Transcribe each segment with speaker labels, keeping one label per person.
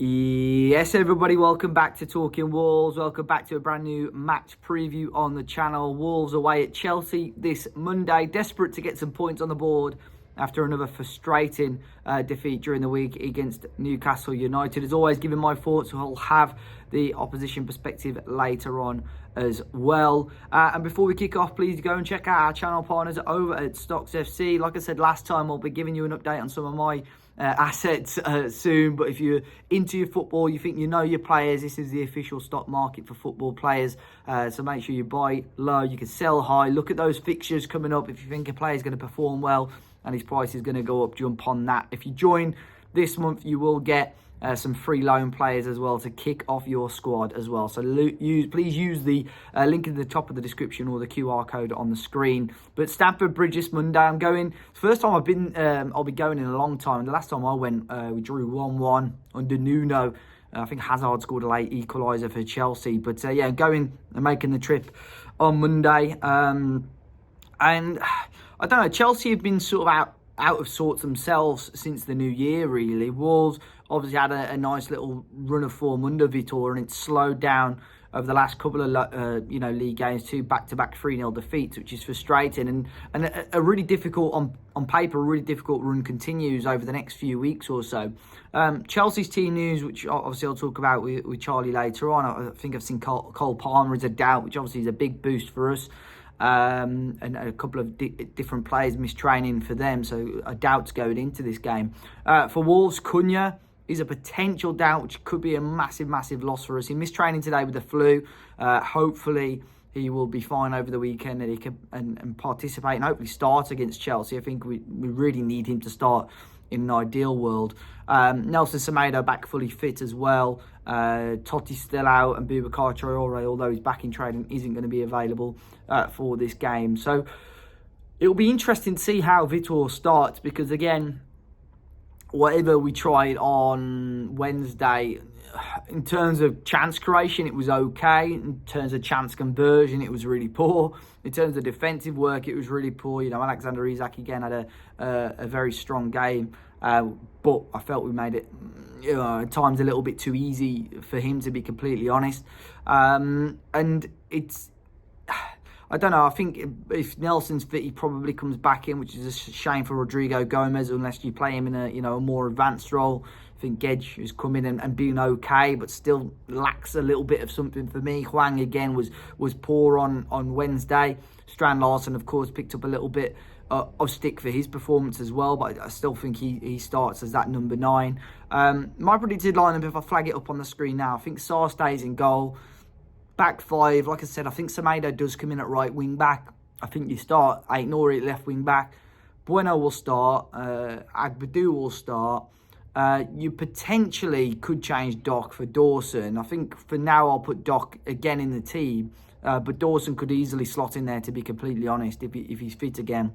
Speaker 1: Yes, everybody, welcome back to Talking Wolves. Welcome back to a brand new match preview on the channel. Wolves away at Chelsea this Monday, desperate to get some points on the board after another frustrating defeat during the week against Newcastle United. As always, giving my thoughts, we'll have the opposition perspective later on as well. And before we kick off, please go and check out our channel partners over at Stocks FC. Like I said last time, I'll be giving you an update on some of my assets soon. But if you're into your football, you think you know your players, this is the official stock market for football players. So make sure you buy low, you can sell high. Look at those fixtures coming up. If you think a player is going to perform well and his price is going to go up, jump on that. If you join this month, you will get some free loan players as well to kick off your squad as well. So please use the link in the top of the description or the QR code on the screen. But Stamford Bridge this Monday, I'm going. First time I'll be going in a long time. The last time I went, we drew 1-1 under Nuno. I think Hazard scored a late equaliser for Chelsea. But yeah, going and making the trip on Monday. And I don't know, Chelsea have been sort of out of sorts themselves since the new year, really. Wolves obviously had a nice little run of form under Vitor, and it's slowed down over the last couple of league games, 2 back-to-back 3-0 defeats, which is frustrating. And a really difficult, on paper, a really difficult run continues over the next few weeks or so. Chelsea's team news, which obviously I'll talk about with Charlie later on. I think I've seen Cole Palmer as a doubt, which obviously is a big boost for us. And a couple of different players missed training for them, so a doubt's going into this game. For Wolves, Cunha is a potential doubt, which could be a massive loss for us. He missed training today with the flu. Hopefully he will be fine over the weekend and he can and participate and hopefully start against Chelsea. I think we really need him to start in an ideal world. Nelson Semedo back fully fit as well. Totti's still out, and Boubacar Traore, although he's back in training, isn't going to be available for this game. So it'll be interesting to see how Vitor starts, because again, whatever we tried on Wednesday, in terms of chance creation, it was okay. In terms of chance conversion, it was really poor. In terms of defensive work, it was really poor. You know, Alexander Isak again had a very strong game, but I felt we made it, at times, a little bit too easy for him, to be completely honest. And it's, I don't know, I think if Nelson's fit, he probably comes back in, which is a shame for Rodrigo Gomez, unless you play him in a more advanced role. I think Gedge has come in and been okay, but still lacks a little bit of something for me. Hwang again was poor on Wednesday. Strand Larsen, of course, picked up a little bit of stick for his performance as well, but I still think he starts as that number 9. My predicted lineup, if I flag it up on the screen now, I think Sarr stays in goal. Back 5, like I said, I think Semedo does come in at right wing back. I think you start Aït-Nouri at left wing back. Bueno will start. Agbadou will start. You potentially could change Doc for Dawson. I think for now I'll put Doc again in the team. But Dawson could easily slot in there, to be completely honest, if he's fit again.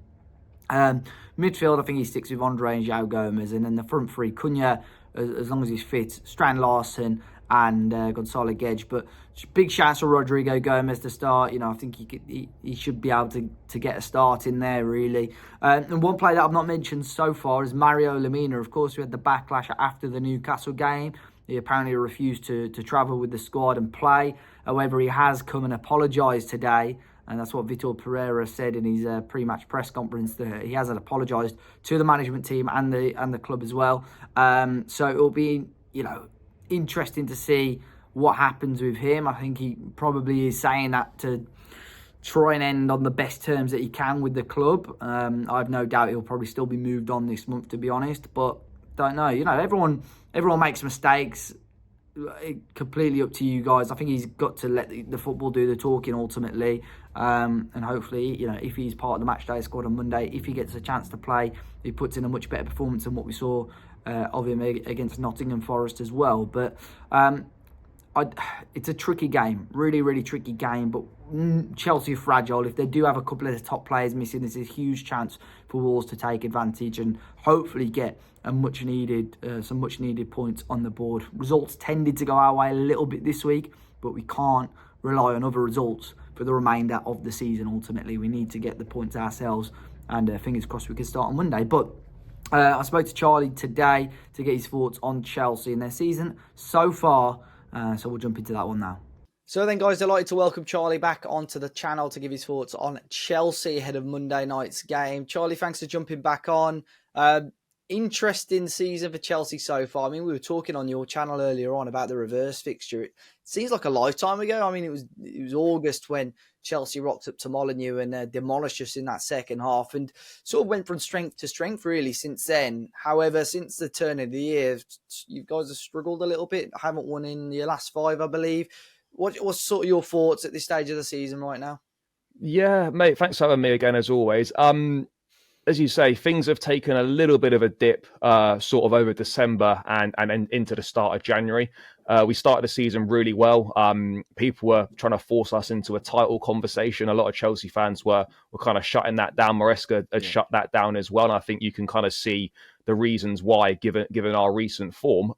Speaker 1: Midfield, I think he sticks with Andre and João Gomez. And then the front 3, Cunha, as long as he's fit, Strand Larsen and Gonzalo Gedge. But big chance for Rodrigo Gomez to start. You know, I think he should be able to get a start in there, really. And one player that I've not mentioned so far is Mario Lemina. Of course, we had the backlash after the Newcastle game. He apparently refused to travel with the squad and play. However, he has come and apologised today. And that's what Vitor Pereira said in his pre-match press conference. That he has apologised to the management team and the club as well. So it will be, interesting to see what happens with him. I think he probably is saying that to try and end on the best terms that he can with the club. I have no doubt he'll probably still be moved on this month, to be honest. But don't know. Everyone makes mistakes. Completely up to you guys. I think he's got to let the football do the talking ultimately. And hopefully, if he's part of the matchday squad on Monday, if he gets a chance to play, he puts in a much better performance than what we saw of him against Nottingham Forest as well. But it's a tricky game, really tricky game. But Chelsea are fragile. If they do have a couple of the top players missing, there's a huge chance for Wolves to take advantage and hopefully get some much needed points on the board. Results tended to go our way a little bit this week, but we can't rely on other results for the remainder of the season. Ultimately, we need to get the points ourselves, and fingers crossed we can start on Monday. But I spoke to Charlie today to get his thoughts on Chelsea and their season so far. So we'll jump into that one now. So then, guys, delighted to welcome Charlie back onto the channel to give his thoughts on Chelsea ahead of Monday night's game. Charlie, thanks for jumping back on. Interesting season for Chelsea so far. I mean, we were talking on your channel earlier on about the reverse fixture. It seems like a lifetime ago. I mean, it was August when Chelsea rocked up to Molineux and demolished us in that second half, and sort of went from strength to strength really since then. However, since the turn of the year, you guys have struggled a little bit. Haven't won in your last 5, I believe. What's sort of your thoughts at this stage of the season right now?
Speaker 2: Yeah, mate, thanks for having me again, as always. As you say, things have taken a little bit of a dip sort of over December and into the start of January. We started the season really well. People were trying to force us into a title conversation. A lot of Chelsea fans were kind of shutting that down. Maresca had shut that down as well. And I think you can kind of see the reasons why, given our recent form.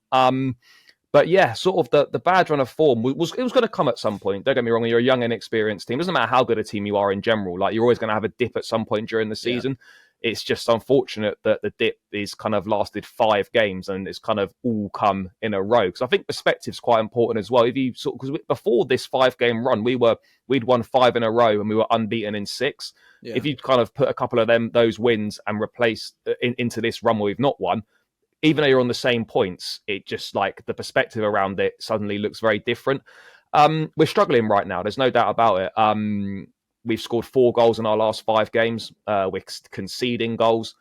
Speaker 2: But yeah, sort of the bad run of form was going to come at some point. Don't get me wrong, you're a young, inexperienced team. It doesn't matter how good a team you are in general. Like, you're always going to have a dip at some point during the season. Yeah. It's just unfortunate that the dip is kind of lasted 5 games and it's kind of all come in a row. Because I think perspective's quite important as well. If you because before this 5-game run, we'd won 5 in a row and we were unbeaten in 6. Yeah. If you'd kind of put a couple of those wins and replace into this run where we've not won, even though you're on the same points, it just, like, the perspective around it suddenly looks very different. We're struggling right now. There's no doubt about it. We've scored 4 goals in our last 5 games. We're conceding goals.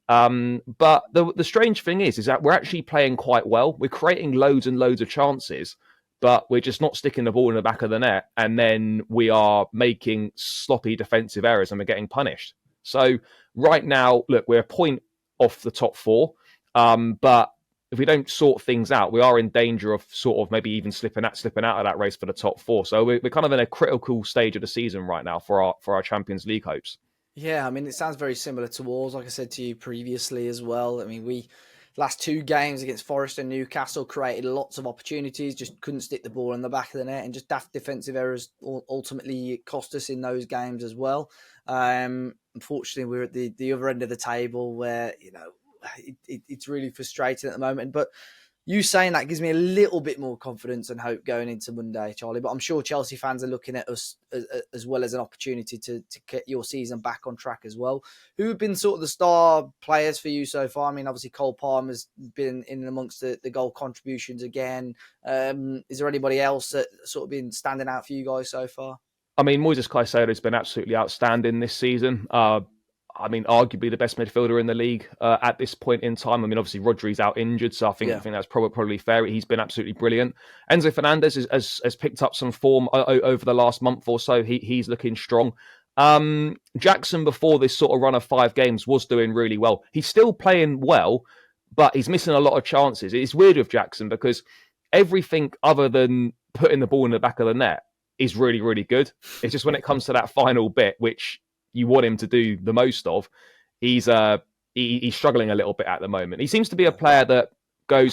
Speaker 2: But the strange thing is that we're actually playing quite well. We're creating loads and loads of chances, but we're just not sticking the ball in the back of the net. And then we are making sloppy defensive errors and we're getting punished. So right now, look, we're a point off the top 4. But if we don't sort things out, we are in danger of sort of maybe even slipping out of that race for the top 4. So we're kind of in a critical stage of the season right now for our Champions League hopes.
Speaker 1: Yeah, I mean, it sounds very similar to Wolves, like I said to you previously as well. I mean, we last 2 games against Forest and Newcastle created lots of opportunities, just couldn't stick the ball in the back of the net, and just daft defensive errors ultimately cost us in those games as well. Unfortunately, we're at the other end of the table where, it's really frustrating at the moment. But you saying that gives me a little bit more confidence and hope going into Monday, Charlie. But I'm sure Chelsea fans are looking at us as well as an opportunity to get your season back on track as well. Who have been sort of the star players for you so far? I mean, obviously Cole Palmer's been in amongst the goal contributions again. Is there anybody else that sort of been standing out for you guys so far?
Speaker 2: I mean, Moises Caicedo has been absolutely outstanding this season. I mean, arguably the best midfielder in the league at this point in time. I mean, obviously Rodri's out injured, so I think that's probably fair. He's been absolutely brilliant. Enzo Fernandez has picked up some form over the last month or so. He's looking strong. Jackson, before this sort of run of 5 games, was doing really well. He's still playing well, but he's missing a lot of chances. It's weird with Jackson because everything other than putting the ball in the back of the net is really, really good. It's just when it comes to that final bit, which you want him to do the most of, he's struggling a little bit at the moment. He seems to be a player that he'll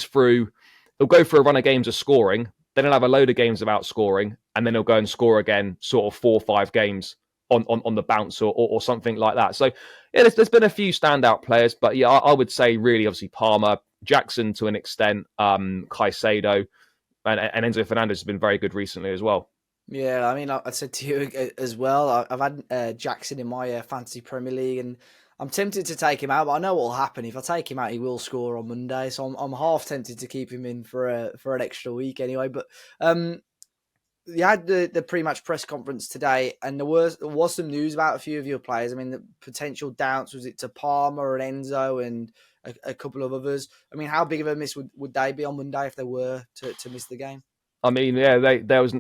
Speaker 2: go through a run of games of scoring, then he'll have a load of games without scoring, and then he'll go and score again, sort of 4 or 5 games on the bounce or something like that. So yeah, there's been a few standout players, but yeah, I would say really obviously Palmer, Jackson to an extent, Caicedo, and Enzo Fernandez has been very good recently as well.
Speaker 1: Yeah, I mean, I said to you as well, I've had Jackson in my fantasy Premier League, and I'm tempted to take him out, but I know what will happen. If I take him out, he will score on Monday, so I'm half tempted to keep him in for an extra week anyway. But you had the pre-match press conference today, and there was some news about a few of your players. I mean, the potential doubts, was it to Palmer and Enzo and a couple of others? I mean, how big of a miss would they be on Monday if they were to miss the game?
Speaker 2: I mean, yeah, there was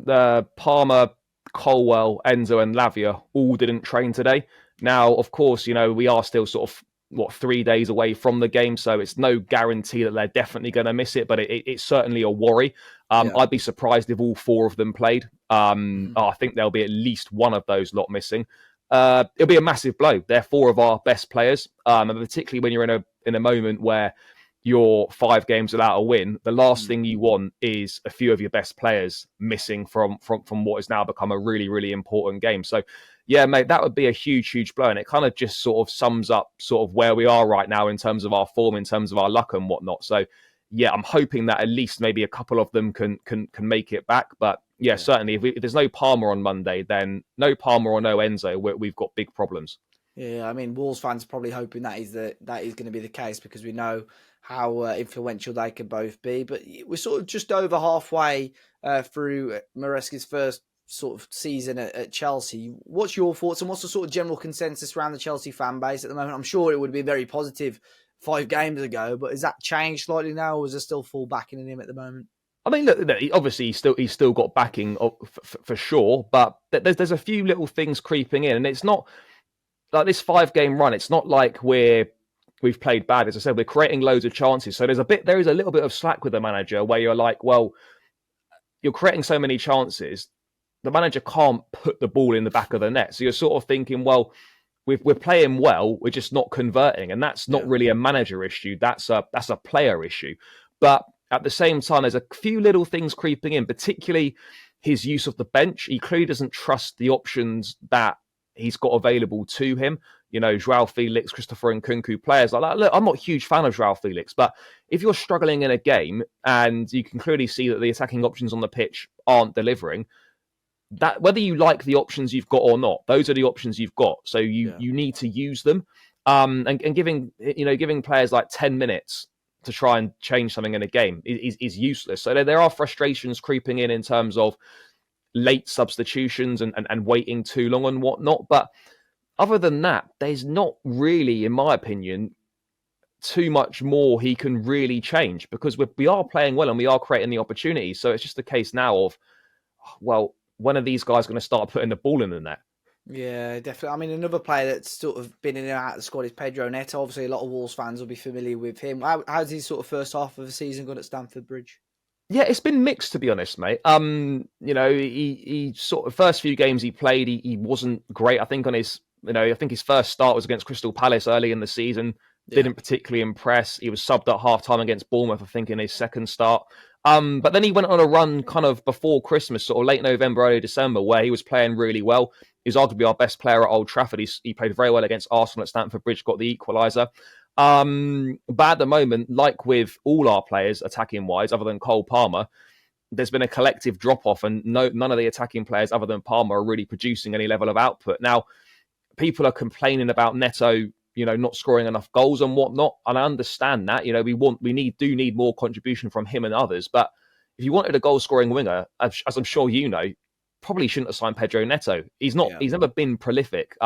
Speaker 2: Palmer, Colwell, Enzo, and Lavia all didn't train today. Now, of course, we are still sort of 3 days away from the game, so it's no guarantee that they're definitely going to miss it. But it's certainly a worry. I'd be surprised if all 4 of them played. I think there'll be at least one of those lot missing. It'll be a massive blow. They're 4 of our best players, and particularly when you're in a moment where you're 5 games without a win, the last thing you want is a few of your best players missing from what has now become a really, really important game. So, yeah, mate, that would be a huge blow. And it kind of just sort of sums up sort of where we are right now in terms of our form, in terms of our luck and whatnot. So, yeah, I'm hoping that at least maybe a couple of them can make it back. But yeah, certainly if there's no Palmer on Monday, then no Palmer or no Enzo, we've got big problems.
Speaker 1: Yeah, I mean, Wolves fans are probably hoping that is going to be the case, because we know how influential they could both be. But we're sort of just over halfway through Maresca's first sort of season at Chelsea. What's your thoughts, and what's the sort of general consensus around the Chelsea fan base at the moment? I'm sure it would be very positive 5 games ago, but has that changed slightly now, or is there still full backing in him at the moment?
Speaker 2: I mean, look, obviously he's still got backing for sure, but there's a few little things creeping in, and it's not like this 5-game run. It's not like we've played bad. As I said, we're creating loads of chances. So there is a little bit of slack with the manager where you're like, well, you're creating so many chances, the manager can't put the ball in the back of the net. So you're sort of thinking, well, we're playing well, we're just not converting, and that's not really a manager issue. That's a player issue. But at the same time, there's a few little things creeping in, particularly his use of the bench. He clearly doesn't trust the options that he's got available to him. You know, Joao Felix, Christopher Nkunku, players like that. Look, I'm not a huge fan of Joao Felix, but if you're struggling in a game and you can clearly see that the attacking options on the pitch aren't delivering, that whether you like the options you've got or not, those are the options you've got. So you need to use them. And giving players like 10 minutes to try and change something in a game is useless. So there are frustrations creeping in terms of late substitutions and waiting too long and whatnot. But other than that, there's not really, in my opinion, too much more he can really change, because we are playing well and we are creating the opportunities. So it's just a case now of, well, when are these guys going to start putting the ball in the net?
Speaker 1: Yeah, definitely. I mean, another player that's sort of been in and out of the squad is Pedro Neto. Obviously, a lot of Wolves fans will be familiar with him. How's his sort of first half of the season gone at Stamford Bridge?
Speaker 2: Yeah, it's been mixed, to be honest, mate. He sort of first few games he played, he wasn't great. I think his first start was against Crystal Palace early in the season. Didn't particularly impress. He was subbed at half time against Bournemouth, I think, in his second start. But then he went on a run kind of before Christmas, sort of late November, early December, where he was playing really well. He was arguably our best player at Old Trafford. He played very well against Arsenal at Stamford Bridge, got the equaliser. But at the moment, like with all our players attacking wise, other than Cole Palmer, there's been a collective drop off, and none of the attacking players other than Palmer are really producing any level of output. Now, people are complaining about Neto, not scoring enough goals and whatnot, and I understand that. We need more contribution from him and others. But if you wanted a goal scoring winger, as I'm sure you know, probably shouldn't have signed Pedro Neto. He's not. He's never been prolific.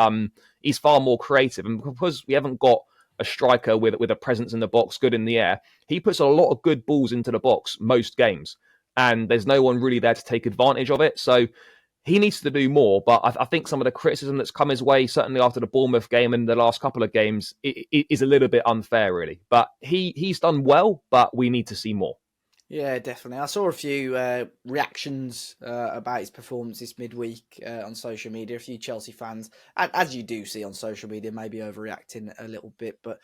Speaker 2: He's far more creative, and because we haven't got a striker with a presence in the box, good in the air, he puts a lot of good balls into the box most games, and there's no one really there to take advantage of it. So he needs to do more. But I think some of the criticism that's come his way, certainly after the Bournemouth game and the last couple of games, is a little bit unfair, really. But he's done well, but we need to see more.
Speaker 1: Yeah, definitely. I saw a few reactions about his performance this midweek on social media. A few Chelsea fans, as you do see on social media, maybe overreacting a little bit. But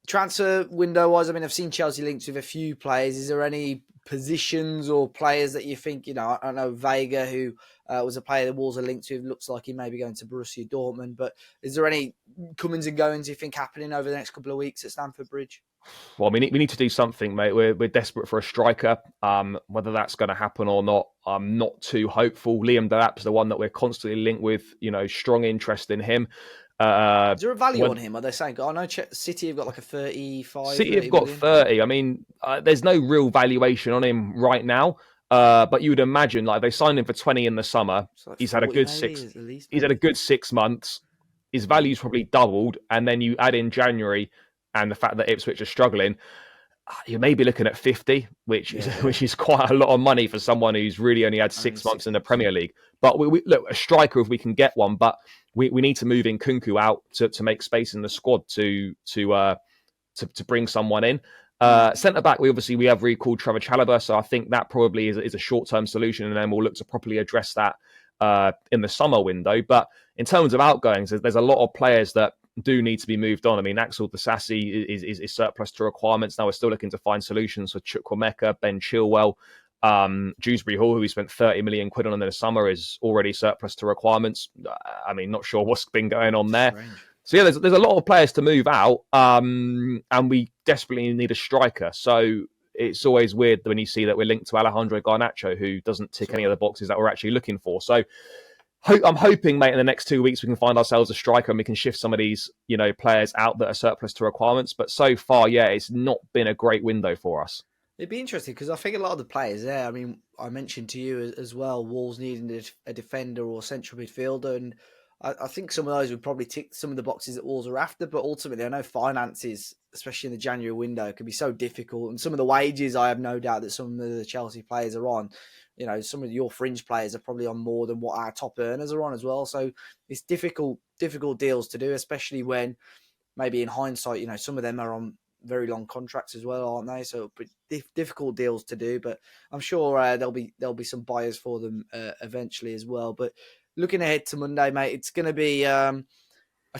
Speaker 1: transfer window-wise, I mean, I've seen Chelsea linked with a few players. Is there any positions or players that you think, I don't know, Vega, who was a player the Wolves are linked to, looks like he may be going to Borussia Dortmund. But is there any comings and goings you think happening over the next couple of weeks at Stamford Bridge?
Speaker 2: Well, we need to do something, mate. We're desperate for a striker. Whether that's going to happen or not, I'm not too hopeful. Liam Delap's the one that we're constantly linked with. Strong interest in him.
Speaker 1: Is there a value on him? Are they saying? I know City have got like a 35.
Speaker 2: City have got 30. I mean, there's no real valuation on him right now. But you would imagine, like, they signed him for 20 in the summer. Like he's had a good He's had a good 6 months. His value's probably doubled, and then you add in January and the fact that Ipswich are struggling, you may be looking at 50, which is quite a lot of money for someone who's really only had 6 months in the Premier League. But we look, a striker if we can get one, but we need to move in Nkunku out to make space in the squad to bring someone in. Centre back, we have recalled Trevor Chalobah, so I think that probably is a short term solution, and then we'll look to properly address that in the summer window. But in terms of outgoings, there's a lot of players that do need to be moved on. I mean, Axel Disasi is surplus to requirements. Now we're still looking to find solutions for Chukwuemeka, Ben Chilwell. Dewsbury Hall, who we spent 30 million quid on in the summer, is already surplus to requirements. I mean, not sure what's been going on there.
Speaker 1: Strange.
Speaker 2: So yeah, there's a lot of players to move out, and we desperately need a striker. So it's always weird when you see that we're linked to Alejandro Garnacho, who doesn't tick any of the boxes that we're actually looking for. So I'm hoping, mate, in the next 2 weeks we can find ourselves a striker and we can shift some of these, players out that are surplus to requirements. But so far, yeah, it's not been a great window for us.
Speaker 1: It'd be interesting because I think a lot of the players there, I mean, I mentioned to you as well, Wolves needing a defender or central midfielder, and I think some of those would probably tick some of the boxes that Wolves are after, but ultimately I know finances, especially in the January window, can be so difficult, and some of the wages I have no doubt that some of the Chelsea players are on, some of your fringe players are probably on more than what our top earners are on as well, so it's difficult deals to do, especially when maybe in hindsight, some of them are on very long contracts as well, aren't they? So difficult deals to do, but I'm sure there'll be some buyers for them eventually as well. But looking ahead to Monday, mate, it's going to be a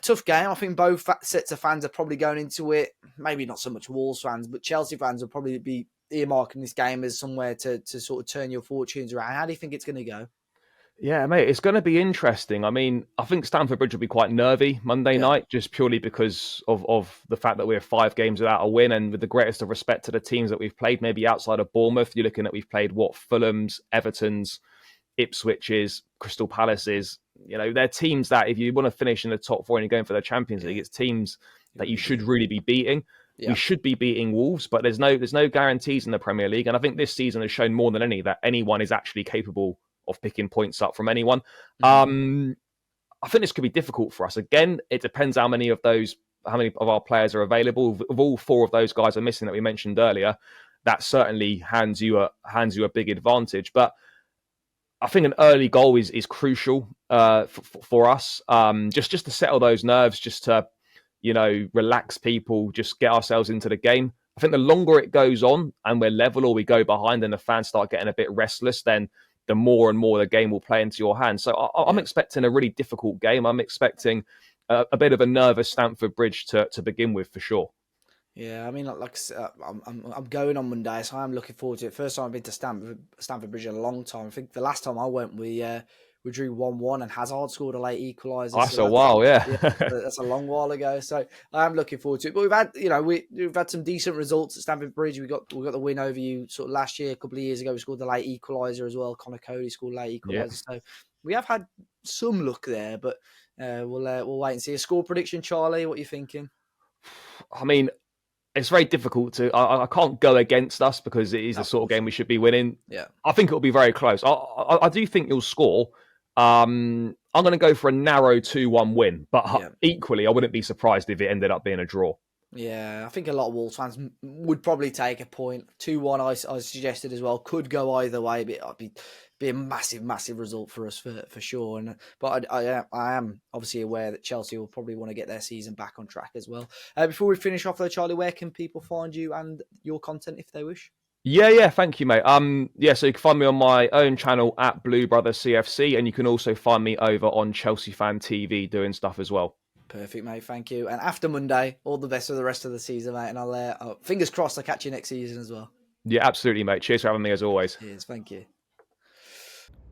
Speaker 1: tough game. I think both sets of fans are probably going into it. Maybe not so much Wolves fans, but Chelsea fans will probably be earmarking this game as somewhere to sort of turn your fortunes around. How do you think it's going to go?
Speaker 2: Yeah, mate, it's going to be interesting. I mean, I think Stamford Bridge will be quite nervy Monday night, just purely because of the fact that we're 5 games without a win. And with the greatest of respect to the teams that we've played, maybe outside of Bournemouth, you're looking at we've played Fulham's, Everton's, Ipswich's, Crystal Palace's. They're teams that if you want to finish in the top 4 and you're going for the Champions League, it's teams that you should really be beating. Yeah. We should be beating Wolves, but there's no guarantees in the Premier League. And I think this season has shown more than any that anyone is actually capable of picking points up from anyone. I think this could be difficult for us. Again, it depends how many of our players are available. If all 4 of those guys are missing that we mentioned earlier, that certainly hands you a big advantage. But I think an early goal is crucial for us, just to settle those nerves, just to relax people, just get ourselves into the game. I think the longer it goes on and we're level or we go behind and the fans start getting a bit restless, then the more and more the game will play into your hands. So I'm expecting a really difficult game. I'm expecting a bit of a nervous Stamford Bridge to begin with, for sure.
Speaker 1: Yeah, I mean, I'm going on Monday, so I'm looking forward to it. First time I've been to Stamford Bridge in a long time. I think the last time I went, we drew 1-1 and Hazard scored a late equaliser.
Speaker 2: That's a while, yeah.
Speaker 1: That's a long while ago. So I'm looking forward to it. But we've had some decent results at Stamford Bridge. We got the win over you sort of last year, a couple of years ago. We scored the late equaliser as well. Connor Cody scored late equaliser. Yeah. So we have had some luck there, but we'll wait and see. A score prediction, Charlie. What are you thinking?
Speaker 2: I mean, it's very difficult to. I can't go against us because it is the sort of game we should be winning.
Speaker 1: Yeah,
Speaker 2: I think it'll be very close. I do think you'll score. I'm going to go for a narrow 2-1 win, but equally, I wouldn't be surprised if it ended up being a draw.
Speaker 1: Yeah, I think a lot of Wolves fans would probably take a point. 2-1, I suggested as well. Could go either way, but it'd be a massive result for us for sure. But I am obviously aware that Chelsea will probably want to get their season back on track as well. Before we finish off though, Charlie, where can people find you and your content if they wish?
Speaker 2: Yeah, thank you, mate. So you can find me on my own channel at Blue Brother CFC, and you can also find me over on Chelsea Fan TV doing stuff as well.
Speaker 1: Perfect, mate. Thank you. And after Monday, all the best for the rest of the season, mate. And I'll fingers crossed I'll catch you next season as well.
Speaker 2: Yeah, absolutely, mate. Cheers for having me as always.
Speaker 1: Cheers. Thank you.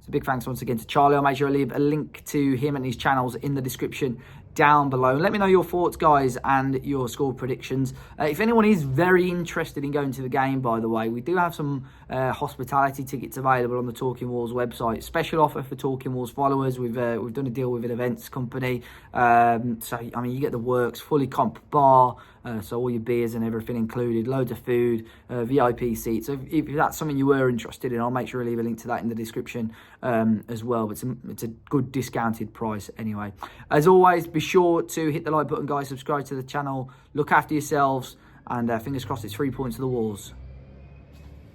Speaker 1: So big thanks once again to Charlie. I'll make sure I leave a link to him and his channels in the description down below. And let me know your thoughts, guys, and your score predictions. If anyone is very interested in going to the game, by the way, we do have some hospitality tickets available on the Talking Walls website. Special offer for Talking Walls followers. We've done a deal with an events company. So, I mean, you get the works, fully comp bar, so all your beers and everything included, loads of food, VIP seats. So if that's something you were interested in, I'll make sure I leave a link to that in the description as well. But it's a good discounted price anyway. As always, be sure to hit the like button, guys. Subscribe to the channel. Look after yourselves. And fingers crossed it's 3 points to the Wolves.